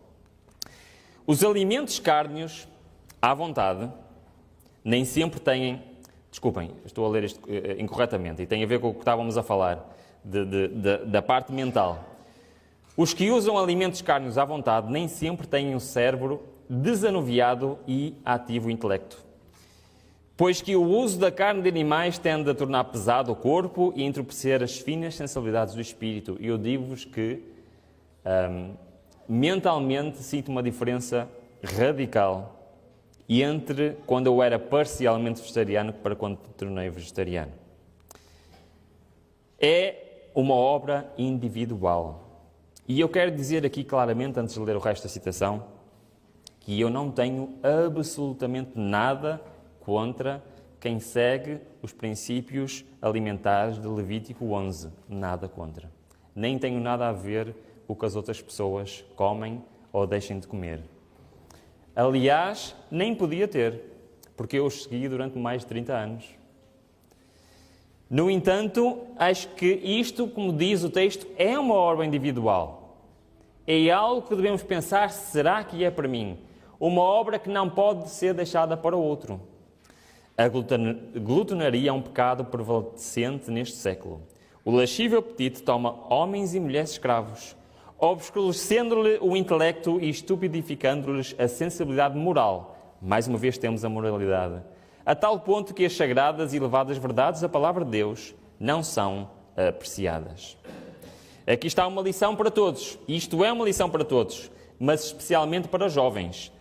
Os alimentos cárneos, à vontade, nem sempre têm... Desculpem, estou a ler isto incorretamente e tem a ver com o que estávamos a falar, da parte mental. Os que usam alimentos cárneos à vontade nem sempre têm o cérebro desanuviado e ativo o intelecto. Pois que o uso da carne de animais tende a tornar pesado o corpo e a entorpecer as finas sensibilidades do espírito. E eu digo-vos que, mentalmente, sinto uma diferença radical entre quando eu era parcialmente vegetariano para quando me tornei vegetariano. É uma obra individual. E eu quero dizer aqui claramente, antes de ler o resto da citação, que eu não tenho absolutamente nada contra quem segue os princípios alimentares de Levítico 11. Nada contra. Nem tenho nada a ver com o que as outras pessoas comem ou deixem de comer. Aliás, nem podia ter, porque eu os segui durante mais de 30 anos. No entanto, acho que isto, como diz o texto, é uma obra individual. É algo que devemos pensar, será que é para mim? Uma obra que não pode ser deixada para o outro. A glutonaria é um pecado prevalecente neste século. O lascívio apetite toma homens e mulheres escravos, obscurecendo-lhe o intelecto e estupidificando-lhes a sensibilidade moral. Mais uma vez temos a moralidade. A tal ponto que as sagradas e elevadas verdades da palavra de Deus não são apreciadas. Aqui está uma lição para todos. Isto é uma lição para todos, mas especialmente para os jovens.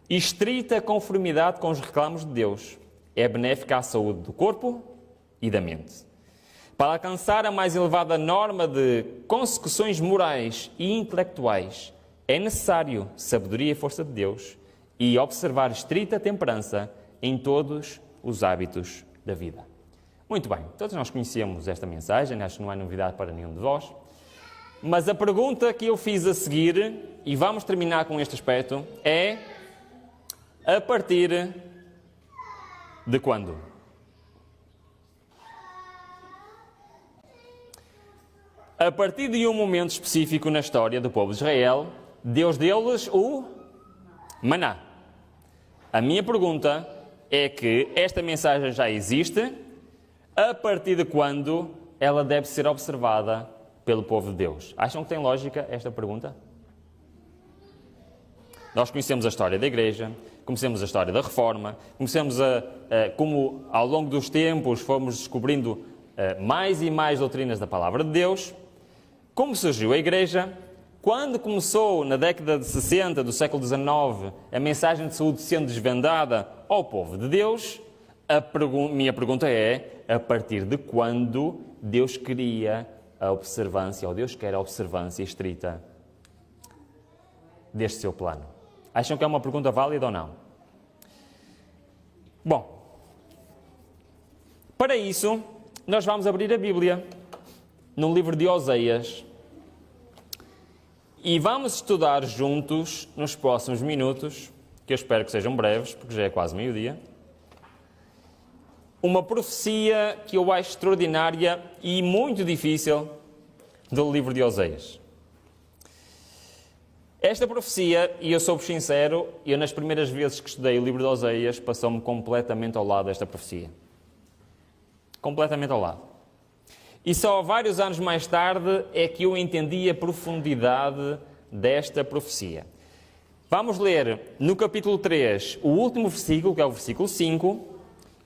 Estrita conformidade com os reclamos de Deus é benéfica à saúde do corpo e da mente. Para alcançar a mais elevada norma de consecuções morais e intelectuais, é necessário sabedoria e força de Deus e observar estrita temperança em todos os hábitos da vida. Muito bem, todos nós conhecemos esta mensagem, acho que não é novidade para nenhum de vós, mas a pergunta que eu fiz a seguir, e vamos terminar com este aspecto, é: a partir de quando? A partir de um momento específico na história do povo de Israel, Deus deu-lhes o maná. A minha pergunta é que esta mensagem já existe, a partir de quando ela deve ser observada pelo povo de Deus? Acham que tem lógica esta pergunta? Nós conhecemos a história da Igreja, conhecemos a história da Reforma, conhecemos como ao longo dos tempos fomos descobrindo mais e mais doutrinas da Palavra de Deus. Como surgiu a Igreja? Quando começou, na década de 60 do século XIX, a mensagem de saúde sendo desvendada ao povo de Deus, minha pergunta é: a partir de quando Deus queria a observância, ou Deus quer a observância estrita deste seu plano? Acham que é uma pergunta válida ou não? Bom, para isso, nós vamos abrir a Bíblia no livro de Oseias e vamos estudar juntos, nos próximos minutos, que eu espero que sejam breves, porque já é quase meio-dia, uma profecia que eu acho extraordinária e muito difícil do livro de Oseias. Esta profecia, e eu sou-vos sincero, eu nas primeiras vezes que estudei o livro de Oseias, passou-me completamente ao lado desta profecia. Completamente ao lado. E só vários anos mais tarde é que eu entendi a profundidade desta profecia. Vamos ler no capítulo 3 o último versículo, que é o versículo 5,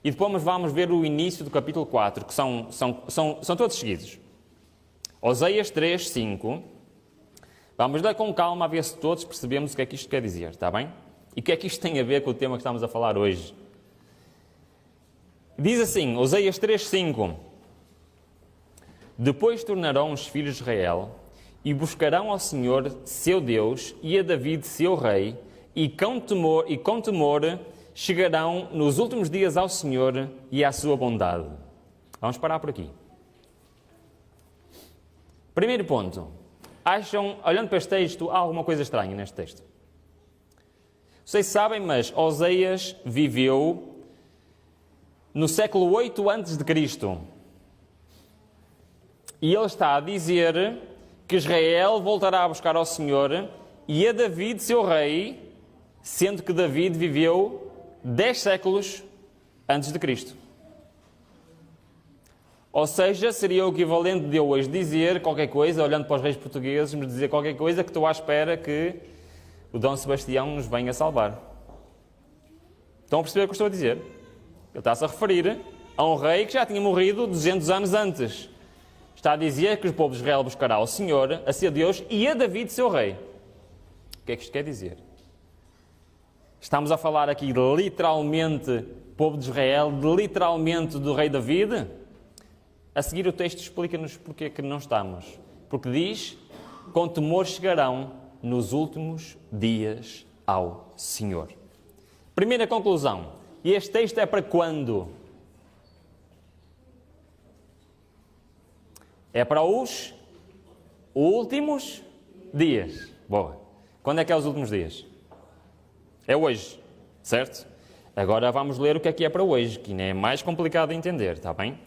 e depois vamos ver o início do capítulo 4, que são todos seguidos. Oseias 3, 5. Vamos ler com calma a ver se todos percebemos o que é que isto quer dizer, está bem? E o que é que isto tem a ver com o tema que estamos a falar hoje? Diz assim, Oseias 3, 5. Depois tornarão os filhos de Israel e buscarão ao Senhor, seu Deus, e a David, seu rei, e com temor chegarão nos últimos dias ao Senhor e à sua bondade. Vamos parar por aqui. Primeiro ponto. Acham, olhando para este texto, há alguma coisa estranha neste texto? Vocês sabem, mas Oseias viveu no século 8 a.C. E ele está a dizer que Israel voltará a buscar ao Senhor e a David, seu rei, sendo que David viveu 10 séculos antes de Cristo. Ou seja, seria o equivalente de eu hoje dizer qualquer coisa, olhando para os reis portugueses, me dizer qualquer coisa que estou à espera que o Dom Sebastião nos venha salvar. Estão a perceber o que eu estou a dizer? Ele está-se a referir a um rei que já tinha morrido 200 anos antes. Está a dizer que o povo de Israel buscará ao Senhor, a seu Deus e a David, seu rei. O que é que isto quer dizer? Estamos a falar aqui de literalmente povo de Israel, de literalmente do rei David? A seguir o texto explica-nos porque é que não estamos. Porque diz, com temor chegarão nos últimos dias ao Senhor. Primeira conclusão. E este texto é para quando? É para os últimos dias. Boa. Quando é que é os últimos dias? É hoje, certo? Agora vamos ler o que é para hoje, que ainda é mais complicado de entender, está bem?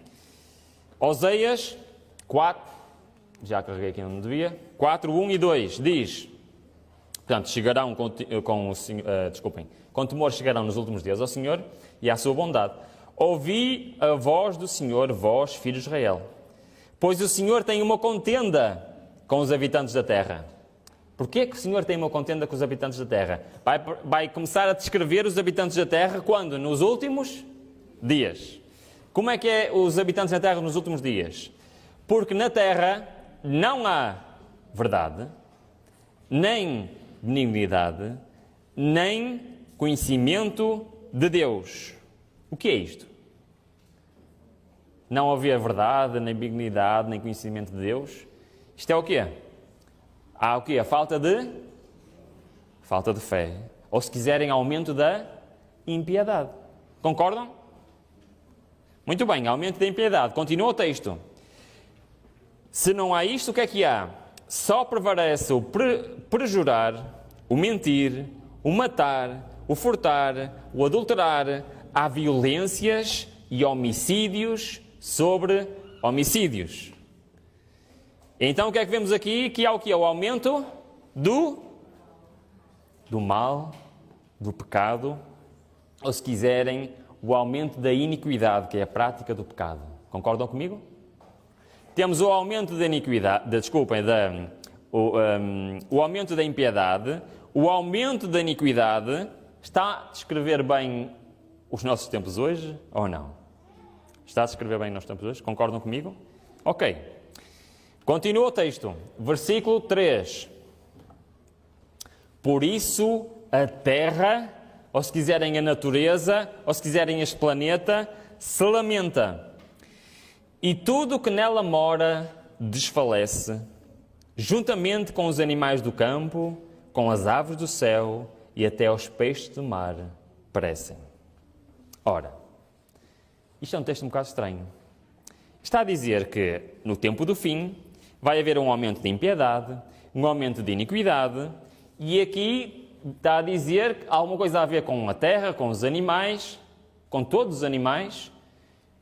Oseias 4, já carreguei aqui onde devia, 4, 1 e 2, diz, portanto, chegarão com temor chegarão nos últimos dias ao Senhor e à sua bondade. Ouvi a voz do Senhor, vós, filhos de Israel, pois o Senhor tem uma contenda com os habitantes da terra. Porquê que o Senhor tem uma contenda com os habitantes da terra? Vai começar a descrever os habitantes da terra quando? Nos últimos dias. Como é que é os habitantes da terra nos últimos dias? Porque na terra não há verdade, nem benignidade, nem conhecimento de Deus. O que é isto? Não havia verdade, nem benignidade, nem conhecimento de Deus. Isto é o quê? Há o quê? A falta de fé. Ou se quiserem, aumento da impiedade. Concordam? Muito bem, aumento da impiedade. Continua o texto. Se não há isto, o que é que há? Só prevalece o perjurar, o mentir, o matar, o furtar, o adulterar. Há violências e homicídios sobre homicídios. Então o que é que vemos aqui? Que há o que é o aumento do mal, do pecado, ou se quiserem, o aumento da iniquidade, que é a prática do pecado. Concordam comigo? Temos o aumento da iniquidade, o aumento da impiedade, o aumento da iniquidade. Está a descrever bem os nossos tempos hoje ou não? Está a descrever bem os nossos tempos hoje? Concordam comigo? Ok. Continua o texto. Versículo 3. Por isso a terra, ou se quiserem a natureza, ou se quiserem este planeta, se lamenta. E tudo o que nela mora desfalece, juntamente com os animais do campo, com as aves do céu e até aos peixes do mar parecem. Ora, isto é um texto um bocado estranho. Está a dizer que, no tempo do fim, vai haver um aumento de impiedade, um aumento de iniquidade, e aqui está a dizer alguma coisa a ver com a terra, com os animais, com todos os animais.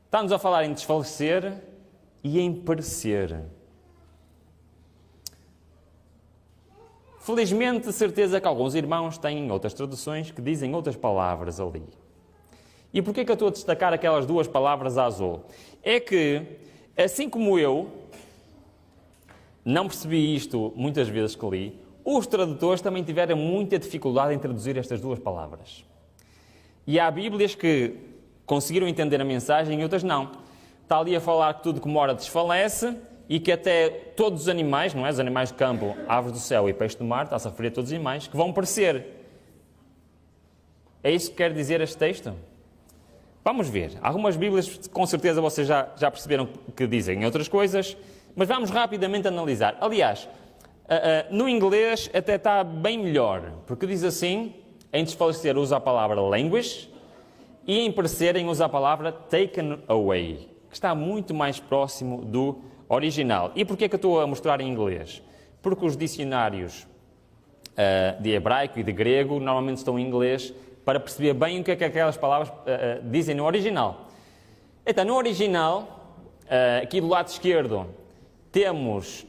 Está-nos a falar em desfalecer e em perecer. Felizmente, certeza que alguns irmãos têm outras traduções que dizem outras palavras ali. E porquê que eu estou a destacar aquelas duas palavras a azul? É que, assim como eu, não percebi isto muitas vezes que li, os tradutores também tiveram muita dificuldade em traduzir estas duas palavras. E há Bíblias que conseguiram entender a mensagem e outras não. Está ali a falar que tudo que mora desfalece e que até todos os animais, não é? Os animais do campo, aves do céu e peixes do mar, está-se a referir a todos os animais, que vão perecer. É isso que quer dizer este texto? Vamos ver. Algumas Bíblias, com certeza, vocês já perceberam que dizem outras coisas, mas vamos rapidamente analisar. Aliás, no inglês até está bem melhor, porque diz assim, em desfalecer usa a palavra languish e em perecerem usa a palavra taken away, que está muito mais próximo do original. E porquê é que eu estou a mostrar em inglês? Porque os dicionários de hebraico e de grego normalmente estão em inglês para perceber bem o que é que aquelas palavras dizem no original. Então, no original, aqui do lado esquerdo, temos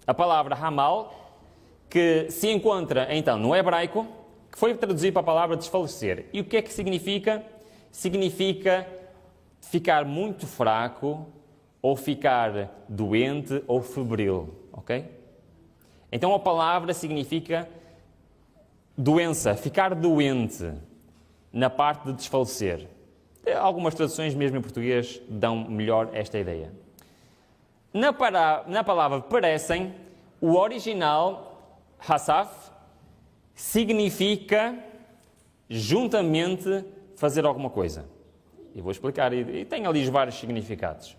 a palavra Hamal, que se encontra, então, no hebraico, que foi traduzido para a palavra desfalecer. E o que é que significa? Significa ficar muito fraco, ou ficar doente, ou febril, ok? Então, a palavra significa doença, ficar doente, na parte de desfalecer. Algumas traduções, mesmo em português, dão melhor esta ideia. Na palavra parecem, o original, hasaf, significa juntamente fazer alguma coisa. E vou explicar, e tem ali vários significados.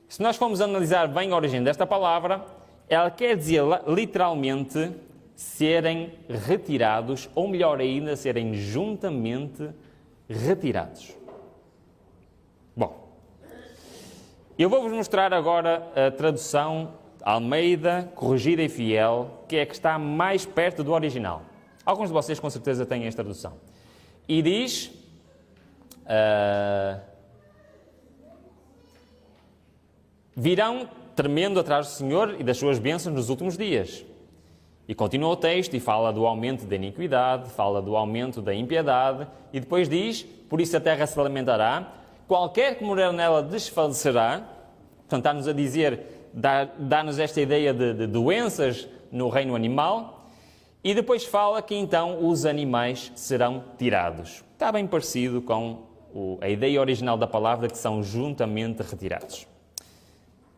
Se nós formos analisar bem a origem desta palavra, ela quer dizer literalmente serem retirados, ou melhor ainda, serem juntamente retirados. Bom, eu vou-vos mostrar agora a tradução Almeida, corrigida e fiel, que é que está mais perto do original. Alguns de vocês com certeza têm esta tradução. E diz... virão tremendo atrás do Senhor e das suas bênçãos nos últimos dias. E continua o texto e fala do aumento da iniquidade, fala do aumento da impiedade, e depois diz, por isso a terra se lamentará, qualquer que morar nela desfalecerá. Portanto, está-nos a dizer, dá-nos esta ideia de doenças no reino animal, e depois fala que então os animais serão tirados. Está bem parecido com a ideia original da palavra, que são juntamente retirados.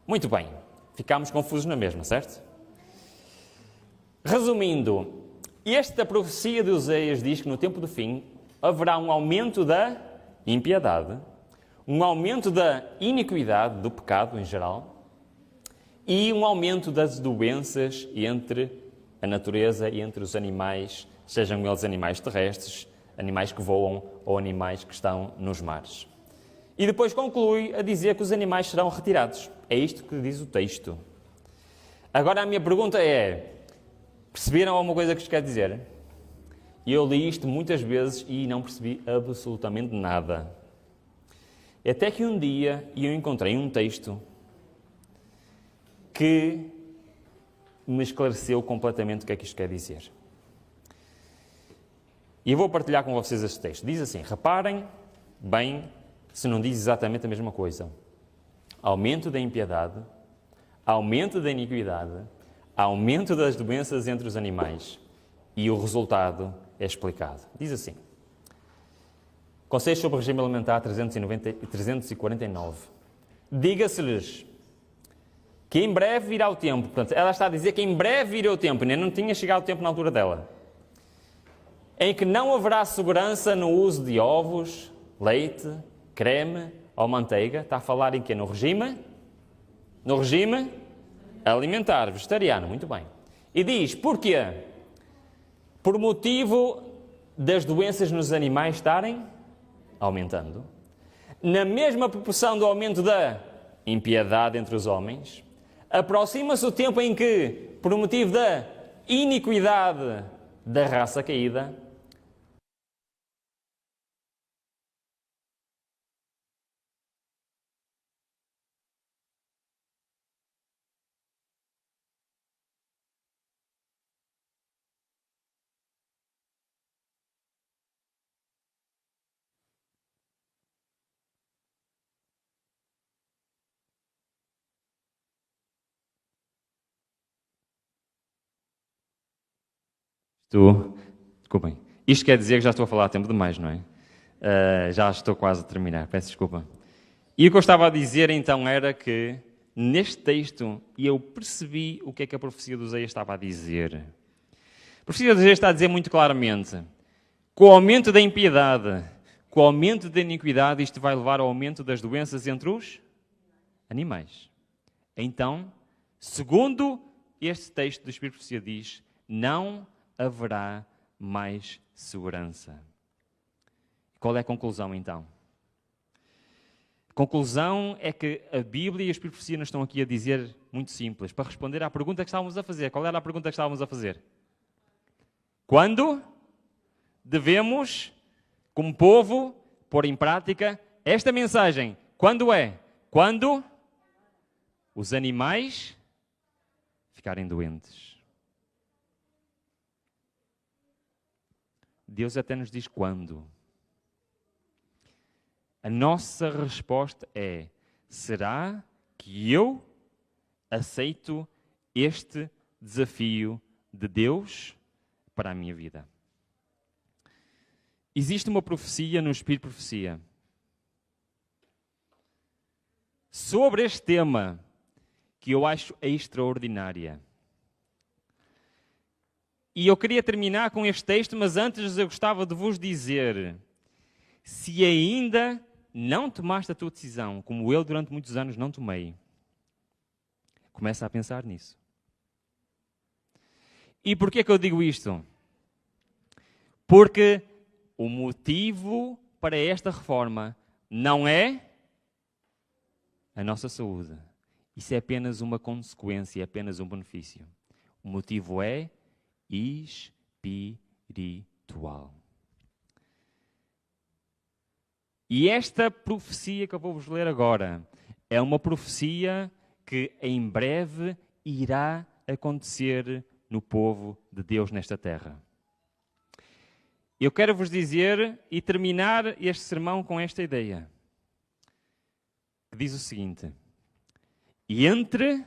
Muito bem, ficámos confusos na mesma, certo? Resumindo, esta profecia de Oseias diz que no tempo do fim haverá um aumento da impiedade, um aumento da iniquidade, do pecado em geral, e um aumento das doenças entre a natureza e entre os animais, sejam eles animais terrestres, animais que voam ou animais que estão nos mares. E depois conclui a dizer que os animais serão retirados. É isto que diz o texto. Agora a minha pergunta é, perceberam alguma coisa que isto quer dizer? Eu li isto muitas vezes e não percebi absolutamente nada. Até que um dia eu encontrei um texto que me esclareceu completamente o que é que isto quer dizer. E eu vou partilhar com vocês este texto. Diz assim, reparem bem se não diz exatamente a mesma coisa. Aumento da impiedade, aumento da iniquidade, aumento das doenças entre os animais, e o resultado é explicado. Diz assim, Conselhos sobre o Regime Alimentar 349. Diga-se-lhes que em breve virá o tempo. Portanto, ela está a dizer que em breve virá o tempo, ainda não tinha chegado o tempo na altura dela, em que não haverá segurança no uso de ovos, leite, creme ou manteiga. Está a falar em quê? No regime alimentar, vegetariano, muito bem. E diz, porquê? Por motivo das doenças nos animais estarem aumentando, na mesma proporção do aumento da impiedade entre os homens, aproxima-se o tempo em que, por motivo da iniquidade da raça caída, desculpem. Isto quer dizer que já estou a falar há tempo demais, não é? Já estou quase a terminar, peço desculpa. E o que eu estava a dizer então era que, neste texto, eu percebi o que é que a profecia de Oseias estava a dizer. A profecia de Oseias está a dizer muito claramente, com o aumento da impiedade, com o aumento da iniquidade, isto vai levar ao aumento das doenças entre os animais. Então, segundo este texto do Espírito de Profecia diz, não haverá mais segurança. Qual é a conclusão, então? A conclusão é que a Bíblia e a Espírito de Profecia nos estão aqui a dizer muito simples, para responder à pergunta que estávamos a fazer. Qual era a pergunta que estávamos a fazer? Quando devemos, como povo, pôr em prática esta mensagem? Quando é? Quando os animais ficarem doentes. Deus até nos diz quando. A nossa resposta é, será que eu aceito este desafio de Deus para a minha vida? Existe uma profecia no Espírito de Profecia sobre este tema que eu acho extraordinária. E eu queria terminar com este texto, mas antes eu gostava de vos dizer, se ainda não tomaste a tua decisão, como eu durante muitos anos não tomei, começa a pensar nisso. E porquê que eu digo isto? Porque o motivo para esta reforma não é a nossa saúde. Isso é apenas uma consequência, é apenas um benefício. O motivo é espiritual. E esta profecia que eu vou-vos ler agora é uma profecia que em breve irá acontecer no povo de Deus nesta terra. Eu quero vos dizer e terminar este sermão com esta ideia, que diz o seguinte: e entre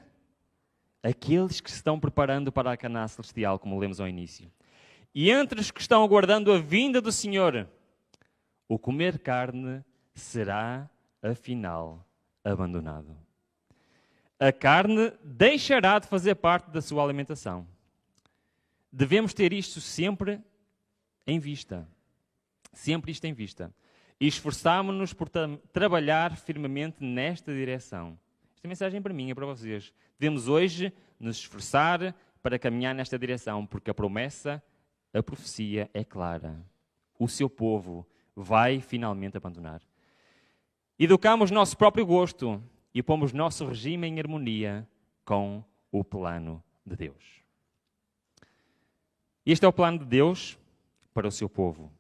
aqueles que se estão preparando para a Canaã celestial, como lemos ao início, e entre os que estão aguardando a vinda do Senhor, o comer carne será, afinal, abandonado. A carne deixará de fazer parte da sua alimentação. Devemos ter isto sempre em vista. Sempre isto em vista. E esforçámonos-nos por trabalhar firmemente nesta direção. Esta mensagem é para mim, é para vocês. Devemos hoje nos esforçar para caminhar nesta direção, porque a promessa, a profecia é clara. O seu povo vai finalmente abandonar. Educamos nosso próprio gosto e pomos nosso regime em harmonia com o plano de Deus. Este é o plano de Deus para o seu povo.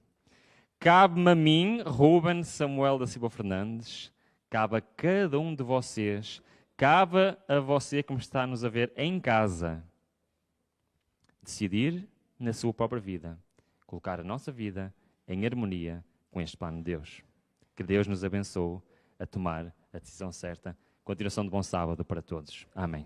Cabe-me a mim, Ruben Samuel da Silva Fernandes, cabe a cada um de vocês, cabe a você que me está a nos a ver em casa, decidir na sua própria vida, colocar a nossa vida em harmonia com este plano de Deus. Que Deus nos abençoe a tomar a decisão certa. Continuação de bom sábado para todos. Amém.